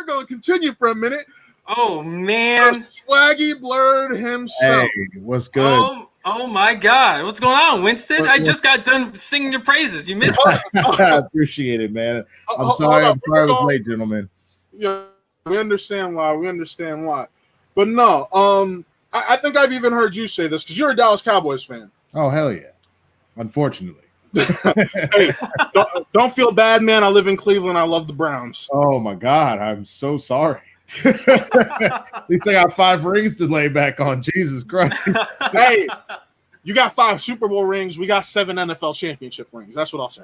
we're going to continue for a minute. Oh, man. Swaggy Blurred himself. Hey, what's good? Oh my God. What's going on, Winston? I just got done singing your praises. You missed it. I appreciate it, man. I'm sorry I was late, gentlemen. Yeah, we understand why. But no, I think I've even heard you say this because you're a Dallas Cowboys fan. Oh, hell yeah. Unfortunately. Hey, don't feel bad, man. I live in Cleveland. I love the Browns. Oh, my God. I'm so sorry. At least I got 5 rings to lay back on. Jesus Christ. Hey, you got 5 Super Bowl rings. We got 7 NFL championship rings. That's what I'll say.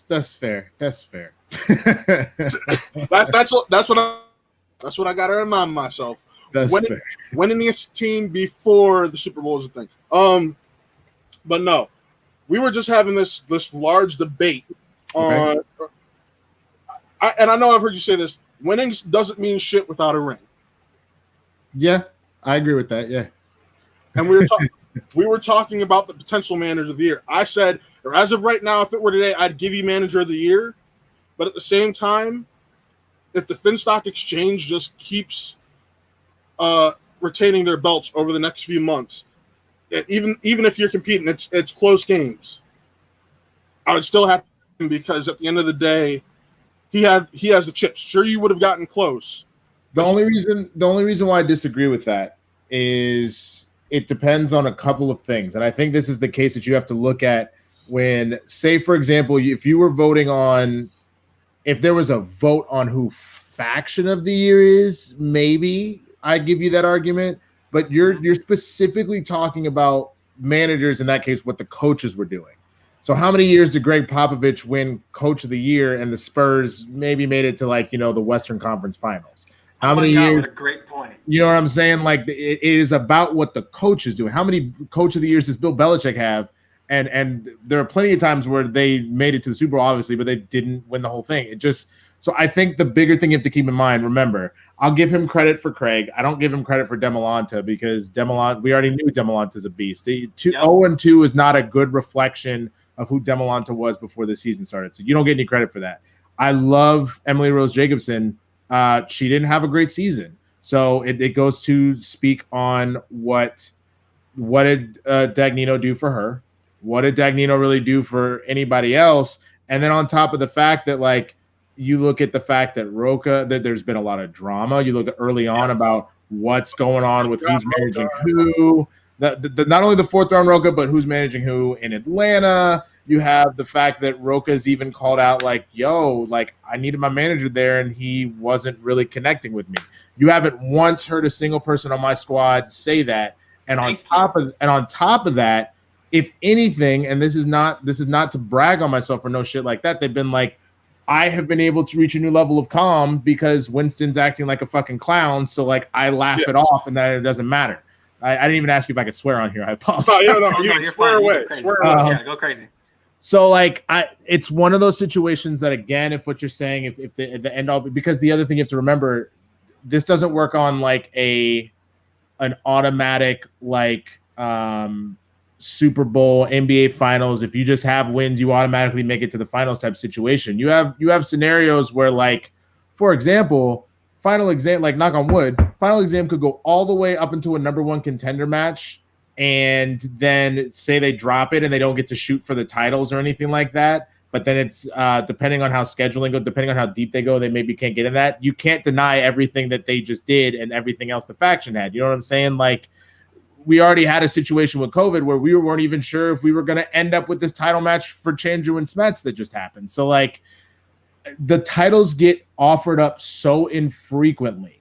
That's fair. That's fair. that's what I got to remind myself. Winning this team before the Super Bowl is a thing. But no, we were just having this large debate on. Okay. I know I've heard you say this. Winning doesn't mean shit without a ring. Yeah, I agree with that. Yeah, and we were talking about the potential manager of the year. I said, or as of right now, if it were today, I'd give you manager of the year. But at the same time, if the Finstock Exchange just keeps retaining their belts over the next few months, even if you're competing, it's close games. I would still have to, because at the end of the day, he has the chips. Sure, you would have gotten close. The only reason why I disagree with that is it depends on a couple of things, and I think this is the case that you have to look at when, say, for example, if you were voting on, if there was a vote on who faction of the year is, maybe I'd give you that argument. But you're specifically talking about managers, in that case, what the coaches were doing. So how many years did Greg Popovich win Coach of the Year and the Spurs maybe made it to the Western Conference Finals? How many years? What a great point. You know what I'm saying? It is about what the coach is doing. How many Coach of the Years does Bill Belichick have? And there are plenty of times where they made it to the Super Bowl, obviously, but they didn't win the whole thing. So I think the bigger thing you have to keep in mind, remember, I'll give him credit for Craig. I don't give him credit for Demolanta because we already knew Demolanta's a beast. 0-2 is not a good reflection of who Demolanta was before the season started. So you don't get any credit for that. I love Emily Rose Jacobson. She didn't have a great season. So it goes to speak on what did Dagnino do for her? What did Dagnino really do for anybody else? And then on top of the fact that, you look at the fact that Rocha, that there's been a lot of drama. You look at early on about what's going on with who's managing who. Not only the 4th round Rocha, but who's managing who in Atlanta. You have the fact that Rocha's even called out I needed my manager there and he wasn't really connecting with me. You haven't once heard a single person on my squad say that. And on top of that, if anything, and this is not to brag on myself or no shit like that, they've been I have been able to reach a new level of calm because Winston's acting like a fucking clown. So I laugh it off and that it doesn't matter. I didn't even ask you if I could swear on here. I apologize. You swear away. Yeah, go crazy. So it's one of those situations that, again, if what you're saying, if the end all, because the other thing you have to remember, this doesn't work on an automatic Super Bowl, NBA Finals. If you just have wins, you automatically make it to the finals type situation. You have scenarios where, for example, final exam, knock on wood, final exam could go all the way up into a number 1 contender match, and then say they drop it and they don't get to shoot for the titles or anything like that. But then it's depending on how scheduling goes, depending on how deep they go, they maybe can't get in that. You can't deny everything that they just did and everything else the faction had. You know what I'm saying? We already had a situation with COVID where we weren't even sure if we were going to end up with this title match for Chandru and Smets that just happened. So the titles get offered up so infrequently.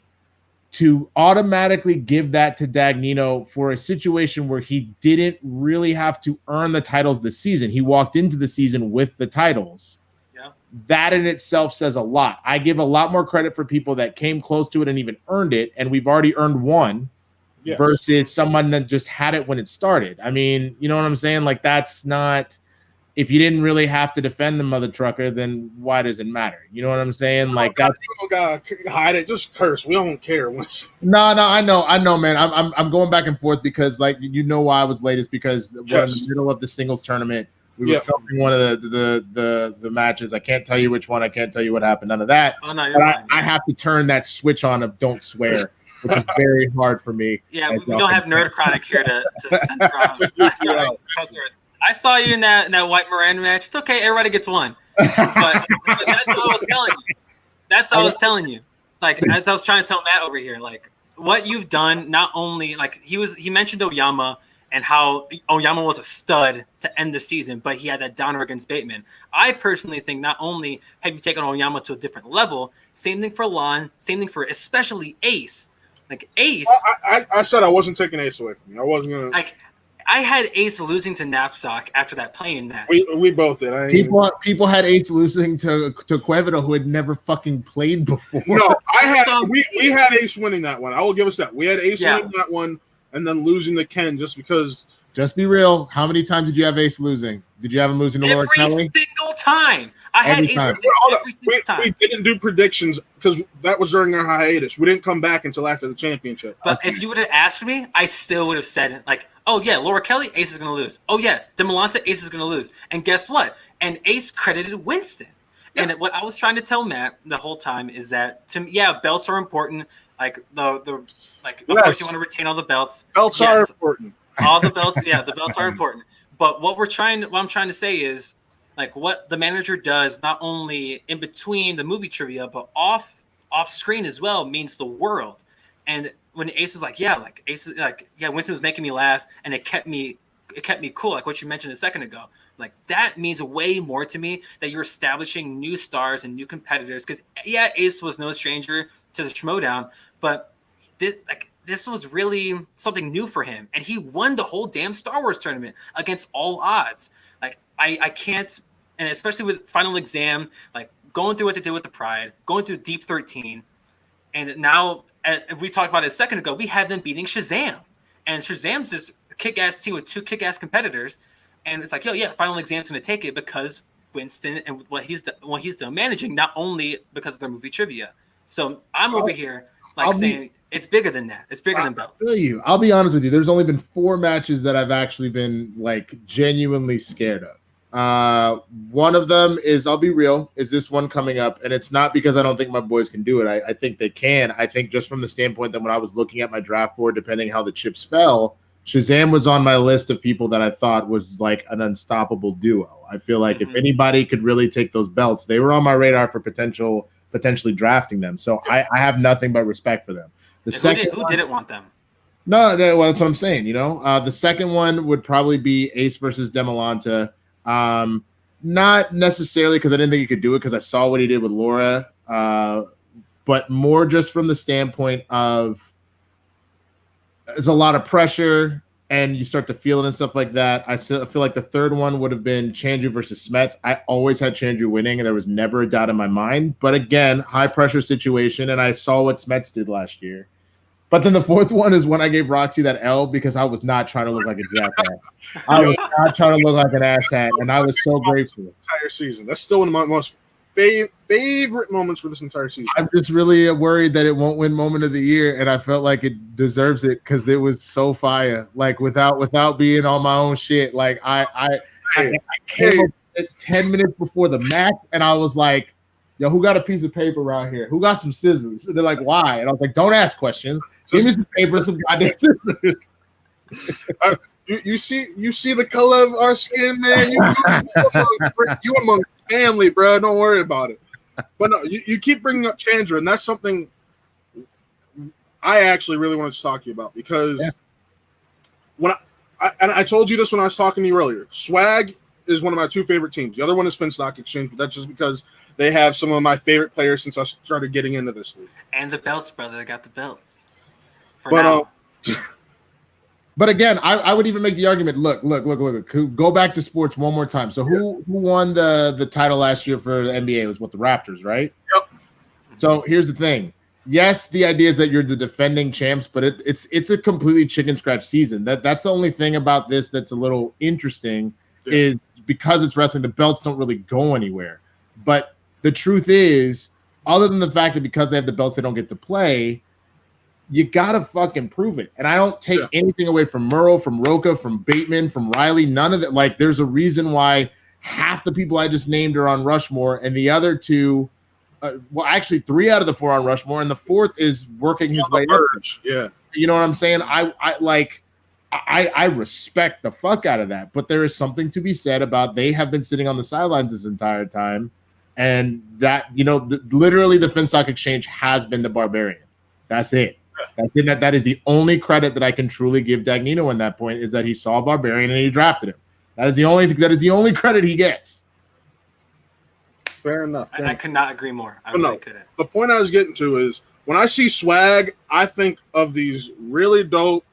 To automatically give that to Dagnino for a situation where he didn't really have to earn the titles this season. He walked into the season with the titles. Yeah. That in itself says a lot. I give a lot more credit for people that came close to it and even earned it, and we've already earned one. Yes. Versus someone that just had it when it started. I mean, you know what I'm saying? That's not, if you didn't really have to defend the mother trucker, then why does it matter? You know what I'm saying? That's people gotta hide it, just curse. We don't care. No, I know, man. I'm going back and forth because why I was late is because we're in the middle of the singles tournament. We were filming one of the matches. I can't tell you which one. I can't tell you what happened. None of that. Oh, no, but I have to turn that switch on of don't swear, which is very hard for me. Yeah, we don't have Nerd Chronic here to censor on. I saw you in that White Moran match. It's okay. Everybody gets one. But that's what I was telling you. That's what I was telling you. Like, as I was trying to tell Matt over here, like, what you've done, not only, like, he mentioned Oyama and how Oyama was a stud to end the season, but he had that downer against Bateman. I personally think not only have you taken Oyama to a different level, same thing for Lon, same thing for especially Ace. Like, Ace. I said I wasn't taking Ace away from you. I wasn't going to. Like, I had Ace losing to Knapsack after that playing match. We both did. People had Ace losing to Cuevita, who had never fucking played before. No, we had Ace winning that one. I will give us that. We had Ace winning that one and then losing to Ken just because. Just be real. How many times did you have Ace losing? Did you have him losing to Laura Kelly? Every single time. I had Ace losing every single time. We didn't do predictions because that was during our hiatus. We didn't come back until after the championship. But if you would have asked me, I still would have said, like, oh, yeah, Laura Kelly, Ace is going to lose. Oh, yeah, Demolanta, Ace is going to lose. And guess what? And Ace credited Winston. Yeah. And what I was trying to tell Matt the whole time is that, belts are important. Like, of course, you want to retain all the belts. Belts are important. All the belts, the belts are important. But what I'm trying to say is, like, what the manager does, not only in between the movie trivia, but off screen as well, means the world. And when Ace was like, Winston was making me laugh, and it kept me cool, like what you mentioned a second ago. Like, that means way more to me that you're establishing new stars and new competitors. Because Ace was no stranger to the Schmoedown, but this was really something new for him, and he won the whole damn Star Wars tournament against all odds. Like, I can't, and especially with Final Exam, like going through what they did with the Pride, going through Deep 13, and now we talked about it a second ago. We have them beating Shazam, and Shazam's this kick-ass team with two kick-ass competitors, and it's like, Final Exam's going to take it because Winston and what he's done managing, not only because of their movie trivia. So I'm over here saying it's bigger than that. It's bigger than belts. I'll be honest with you. There's only been 4 matches that I've actually been like genuinely scared of. One of them is, I'll be real, is this one coming up, and it's not because I don't think my boys can do it. I think they can. I think just from the standpoint that when I was looking at my draft board, depending how the chips fell, Shazam was on my list of people that I thought was like an unstoppable duo. I feel like if anybody could really take those belts, they were on my radar for potentially drafting them. So I have nothing but respect for them. Who didn't want them? No, well, that's what I'm saying. The second one would probably be Ace versus Demolanta. Not necessarily because I didn't think he could do it because I saw what he did with Laura, but more just from the standpoint of there's a lot of pressure and you start to feel it and stuff like that. I feel like the third one would have been Chandru versus Smets. I always had Chandru winning, and there was never a doubt in my mind. But again, high pressure situation, and I saw what Smets did last year. But then the fourth one is when I gave Roxy that L because I was not trying to look like a jackass. I was not trying to look like an asshat, and I was so grateful. Entire season. That's still one of my most favorite moments for this entire season. I'm just really worried that it won't win Moment of the Year, and I felt like it deserves it because it was so fire. Like without being on my own shit. Like I came up at 10 minutes before the match, and I was like, "Yo, who got a piece of paper around here? Who got some scissors?" And they're like, "Why?" And I was like, "Don't ask questions. Give me some paper and some goddamn scissors." You see the color of our skin, man. You among family, bro. Don't worry about it. But no, you keep bringing up Chandra, and that's something I actually really wanted to talk to you about because when I told you this when I was talking to you earlier. Swag is one of my 2 favorite teams. The other one is Finstock Exchange, but that's just because they have some of my favorite players since I started getting into this league. And the belts, brother. They got the belts. But again, I would even make the argument. Look. Go back to sports one more time. So who won the title last year for the NBA? It was the Raptors, right? Yep. So here's the thing. Yes, the idea is that you're the defending champs, but it's a completely chicken scratch season. That's the only thing about this that's a little interesting is because it's wrestling, the belts don't really go anywhere. But the truth is, other than the fact that because they have the belts, they don't get to play. you gotta fucking prove it. And I don't take anything away from Murrell, from Roca, from Bateman, from Riley. None of that. Like, there's a reason why half the people I just named are on Rushmore, and the other two, well, actually 3 out of the 4 on Rushmore, and the 4th is working his way up. Yeah, you know what I'm saying? I respect the fuck out of that, but there is something to be said about they have been sitting on the sidelines this entire time, and that, you know, literally the Finstock Exchange has been the Barbarian. That's it. That's it. That is the only credit that I can truly give Dagnino in that point, is that he saw Barbarian and he drafted him. That is the only credit he gets. Fair enough. I could not agree more. I really couldn't. The point I was getting to is, when I see swag, I think of these really dope,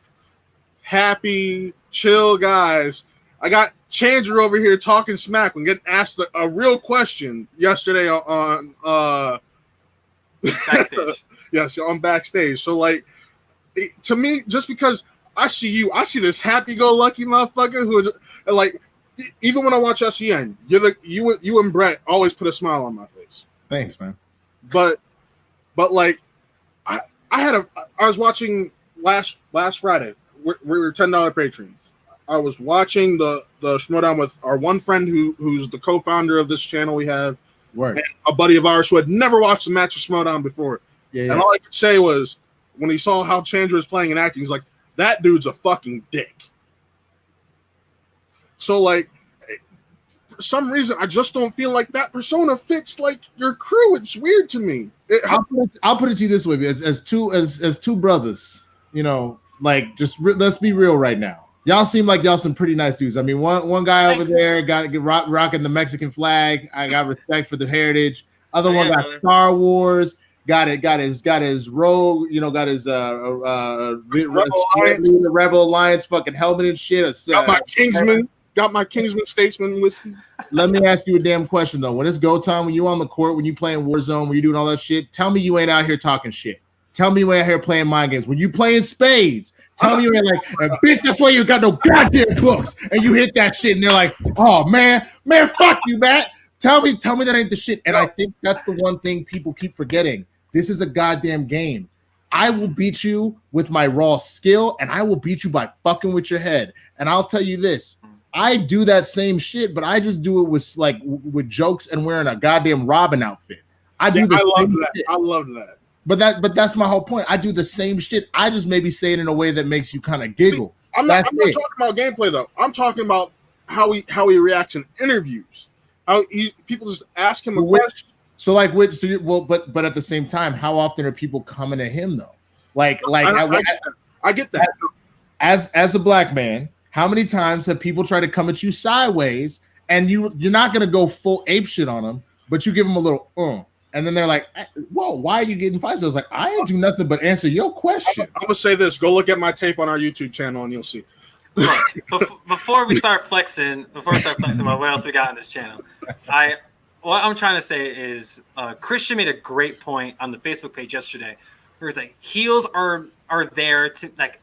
happy, chill guys. I got Chandra over here talking smack when getting asked a real question yesterday on backstage. Yes, on backstage. So, like, to me, just because I see you, I see this happy-go-lucky motherfucker who is, like, even when I watch SEN, you and Brett always put a smile on my face. Thanks, man. But like, I was watching last Friday. We were $10 patrons. I was watching the Schmoedown with our one friend who's the co-founder of this channel we have, and a buddy of ours who had never watched a match of Schmoedown before. Yeah. And all I could say was, when he saw how Chandra was playing and acting, he's like, that dude's a fucking dick. So, like, for some reason, I just don't feel like that persona fits, like, your crew. It's weird to me. I'll put it to you this way, as two brothers, you know, like, just let's be real right now. Y'all seem like y'all some pretty nice dudes. I mean, one guy over there rocking the Mexican flag. I got respect for the heritage. Other one got Star Wars. Got his rogue, you know, got his Rebel Alliance fucking helmet and shit. Got my Kingsman Statesman whiskey. Let me ask you a damn question though. When it's go time, when you on the court, when you playing Warzone, when you doing all that shit, tell me you ain't out here talking shit. Tell me you ain't out here playing mind games. When you playing spades, tell me you ain't like, bitch, that's why you got no goddamn books. And you hit that shit and they're like, oh man, fuck you, Matt. Tell me that ain't the shit. And I think that's the one thing people keep forgetting. This is a goddamn game. I will beat you with my raw skill, and I will beat you by fucking with your head. And I'll tell you this, I do that same shit, but I just do it with jokes and wearing a goddamn Robin outfit. I love that. I love that. But that's my whole point. I do the same shit. I just maybe say it in a way that makes you kind of giggle. See, I'm not talking about gameplay though. I'm talking about how he reacts in interviews. People just ask him a question. So like, but at the same time, how often are people coming at him though? I get that. As a black man, how many times have people tried to come at you sideways, and you're not gonna go full ape shit on them, but you give them a little and then they're like, whoa, why are you getting fights? I was like, I ain't do nothing but answer your question. I'm gonna say this: go look at my tape on our YouTube channel, and you'll see. Before we start flexing, what else we got on this channel? What I'm trying to say is, Christian made a great point on the Facebook page yesterday, where he's like, heels are there to like,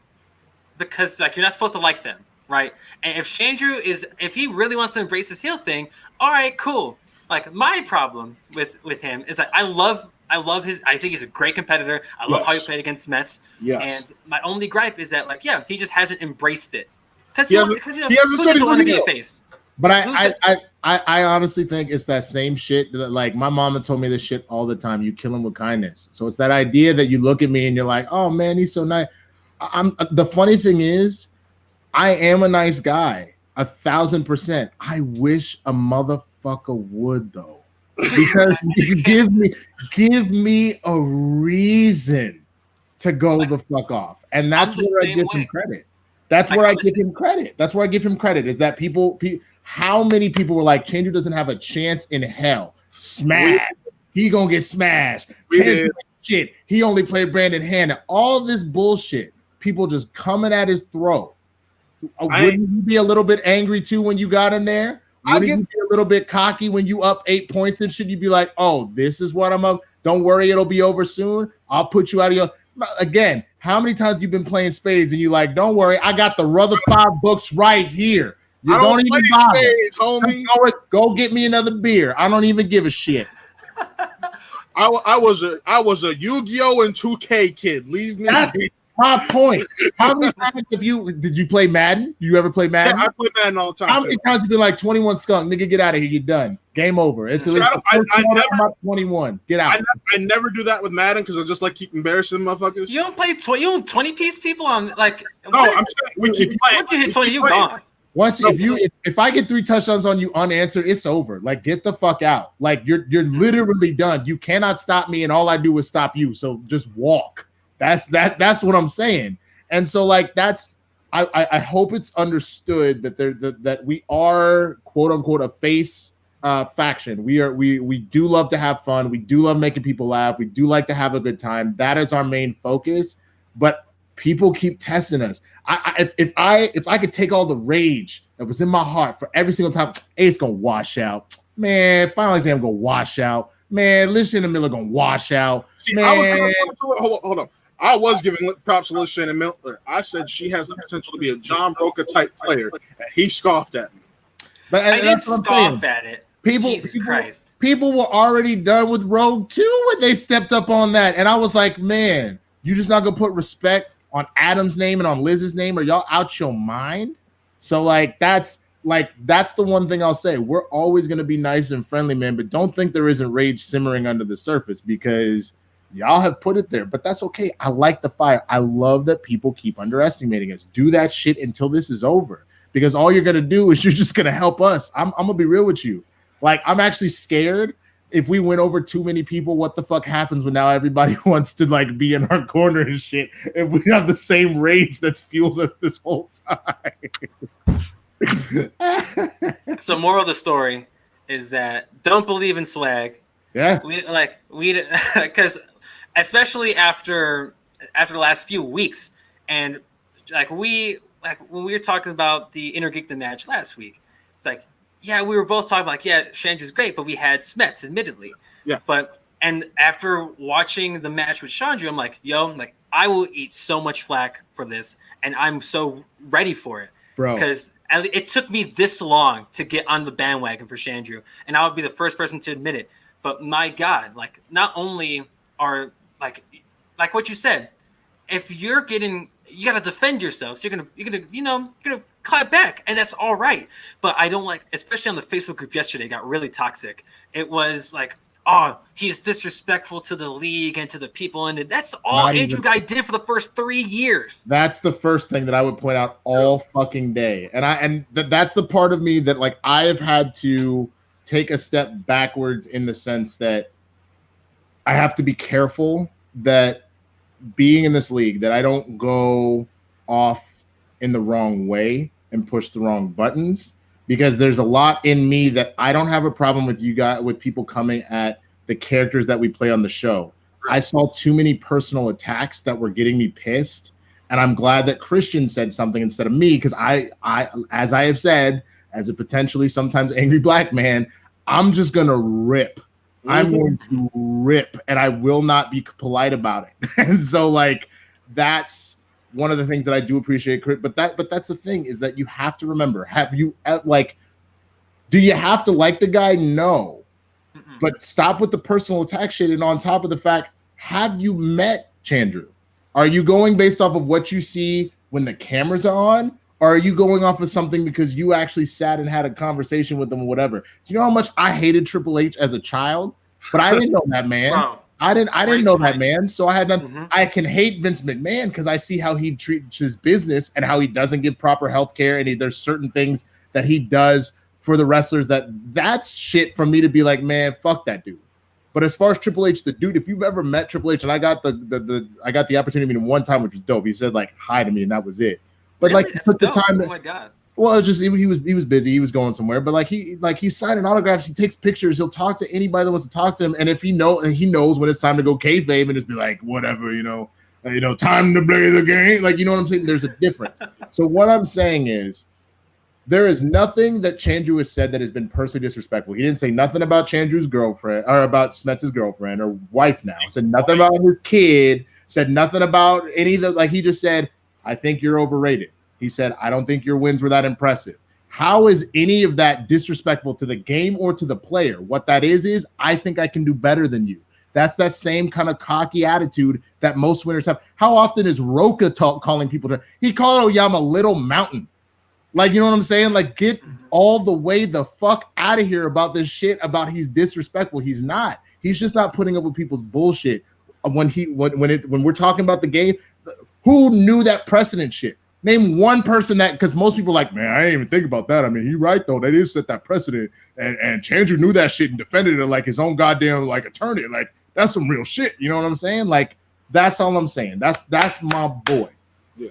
because like you're not supposed to like them, right? And if Chandru if he really wants to embrace his heel thing, all right, cool. Like my problem with him is that I love I think he's a great competitor. I love how he played against Mets. Yes. And my only gripe is that he just hasn't embraced it. Because he hasn't said he's going to be a face. But I honestly think it's that same shit that, like, my mama told me this shit all the time. You kill him with kindness. So it's that idea that you look at me and you're like, oh man, he's so nice. The funny thing is, I am a nice guy, 1,000%. I wish a motherfucker would though, because you give me a reason to go the fuck off, and that's where I give him credit. That's where I give him credit. That's where I give him credit. Is that people how many people were like, Chandru doesn't have a chance in hell. Smash. He gonna get smashed. Shit. He only played Brandon Hanna. All this bullshit. People just coming at his throat. Wouldn't you be a little bit angry too when you got in there? Wouldn't you be a little bit cocky when you up 8 points and shit? You'd be like, oh, this is what I'm up. Don't worry, it'll be over soon. I'll put you out of your... Again, how many times you been playing spades and you like, don't worry, I got the Rutherford books right here. You don't even bother. Spades, homie. Go get me another beer. I don't even give a shit. I was a Yu-Gi-Oh and 2K kid. Leave me. That's my point. How many times did you play Madden? You ever play Madden? Yeah, I play Madden all the time. How many times have you been like 21 skunk? Nigga, get out of here. You're done. Game over. It's at least the 21. Get out. I never do that with Madden because I just like keep embarrassing motherfuckers. You don't play 20-piece people on like. No, I'm saying we keep playing. Once you hit 20, you gone. If I get 3 touchdowns on you unanswered, it's over. Like, get the fuck out. Like, you're literally done. You cannot stop me, and all I do is stop you. So just walk. That's what I'm saying. And so like I hope it's understood that that we are quote unquote a face faction. We do love to have fun. We do love making people laugh. We do like to have a good time. That is our main focus. But people keep testing us. If I could take all the rage that was in my heart for every single time, hey, it's gonna wash out. Man, final exam gonna wash out. Man, Liz and Miller gonna wash out. See, man, hold on. I was giving props to Liz Shannon Miller. I said she has the potential to be a John Broca type player, and he scoffed at me. But I didn't scoff at it. People were already done with Rogue 2 when they stepped up on that, and I was like, man, you just not gonna put respect on Adam's name and on Liz's name? Are y'all out your mind? So like that's the one thing I'll say. We're always gonna be nice and friendly, man, but don't think there isn't rage simmering under the surface because y'all have put it there. But that's okay. I like the fire. I love that people keep underestimating us. Do that shit until this is over, because all you're gonna do is you're just gonna help us. I'm gonna be real with you. Like, I'm actually scared if we went over too many people, what the fuck happens when now everybody wants to like be in our corner and shit? If we have the same rage that's fueled us this whole time. So moral of the story is that don't believe in swag. Yeah. We because especially after the last few weeks, and when we were talking about the Inner Geekdom match last week, it's like, yeah, we were both talking about, like, yeah, Chandru's great, but we had Smets, admittedly. Yeah. And after watching the match with Chandru, I'm like, I will eat so much flack for this, and I'm so ready for it. Bro. Because it took me this long to get on the bandwagon for Chandru, and I would be the first person to admit it. But my God, like, not only are, like what you said, if you're getting, you got to defend yourself. So you're gonna clap back, and that's all right. But I don't like, especially on the Facebook group yesterday, it got really toxic. It was like, oh, he's disrespectful to the league and to the people, and that's all Andrew Guy did for the first 3 years. That's the first thing that I would point out all fucking day, and that's the part of me that, like, I have had to take a step backwards in the sense that I have to be careful that being in this league, that I don't go off in the wrong way and push the wrong buttons, because there's a lot in me that I don't have a problem with you guys, with people coming at the characters that we play on the show. I saw too many personal attacks that were getting me pissed, and I'm glad that Christian said something instead of me, because I, as I have said, as a potentially sometimes angry black man, I'm just gonna rip. Mm-hmm. I'm going to rip, and I will not be polite about it. And so, like, that's one of the things that I do appreciate. But that's the thing, is that you have to remember, do you have to like the guy? No. Mm-mm. But stop with the personal attack shit. And on top of the fact, have you met Chandru? Are you going based off of what you see when the cameras are on? Or are you going off of something because you actually sat and had a conversation with them or whatever? Do you know how much I hated Triple H as a child? But I didn't know that man. Wow. I didn't know that man. So I had nothing. Mm-hmm. I can hate Vince McMahon because I see how he treats his business and how he doesn't give proper health care, and there's certain things that he does for the wrestlers that's shit for me to be like, man, fuck that dude. But as far as Triple H, the dude, if you've ever met Triple H, and I got the opportunity to meet him one time, which was dope. He said like hi to me, and that was it. But really? Like put the time. Oh my God. Well, it's just he was busy. He was going somewhere. But he's signing autographs. He takes pictures. He'll talk to anybody that wants to talk to him. And if he knows when it's time to go kayfabe and just be like, whatever, time to play the game. Like, you know what I'm saying? There's a difference. So what I'm saying is, there is nothing that Chandru has said that has been personally disrespectful. He didn't say nothing about Chandru's girlfriend or about Smets' girlfriend or wife now. Said nothing about his kid. Said nothing about any of the, like, he just said, I think you're overrated. He said, I don't think your wins were that impressive. How is any of that disrespectful to the game or to the player? What that is I think I can do better than you. That's that same kind of cocky attitude that most winners have. How often is Roka calling people to? He called Oyama Little Mountain. Like, you know what I'm saying? Like, get all the way the fuck out of here about this shit about he's disrespectful. He's not. He's just not putting up with people's bullshit. When we're talking about the game, who knew that precedent shit? Name one person that, because most people are like, man, I didn't even think about that. I mean, he's right though. They did set that precedent, and Chandru knew that shit and defended it like his own goddamn like attorney. Like, that's some real shit. You know what I'm saying? Like, that's all I'm saying. That's my boy. Yeah.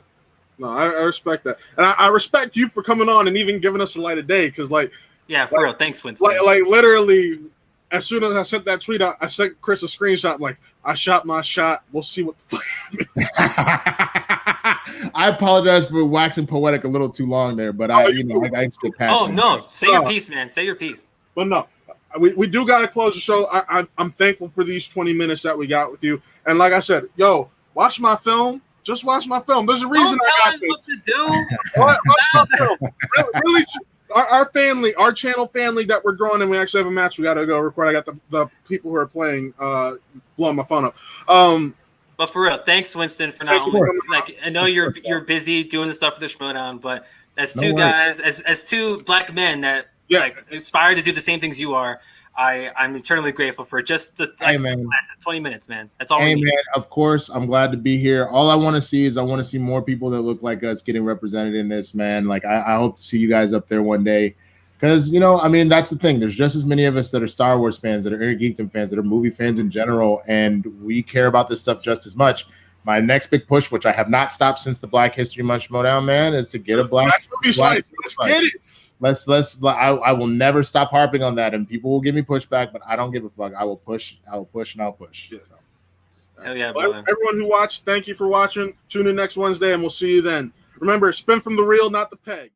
No, I respect that, and I respect you for coming on and even giving us a light of day. Because yeah, for real. Thanks, Winston. Like literally, as soon as I sent that tweet out, I sent Chris a screenshot. Like, I shot my shot. We'll see what the fuck happens. I apologize for waxing poetic a little too long there, but I skip past. Oh no, say your piece, man. Say your piece. But no, we do got to close the show. I'm thankful for these 20 minutes that we got with you. And like I said, yo, watch my film. Just watch my film. There's a reason I got this. What to do. Watch my film. Really, our family, our channel family that we're growing, and we actually have a match we got to go record. I got the people who are playing blowing my phone up. But for real, thanks, Winston, for not only, like, I know you're busy doing the stuff for the Schmoedown, but as two guys, as two black men that like aspire to do the same things you are, I'm eternally grateful for just the 20 minutes, man. That's all we need. Man, of course, I'm glad to be here. All I want to see is more people that look like us getting represented in this, man. Like, I hope to see you guys up there one day. Because, you know, I mean, that's the thing. There's just as many of us that are Star Wars fans, that are Air Geekdom fans, that are movie fans in general, and we care about this stuff just as much. My next big push, which I have not stopped since the Black History Month Schmoedown, man, is to get a black movie slice. Let's get it. I will never stop harping on that, and people will give me pushback, but I don't give a fuck. I will push, and I'll push. Yeah. So. Hell yeah, well, everyone who watched, thank you for watching. Tune in next Wednesday, and we'll see you then. Remember, spin from the reel, not the peg.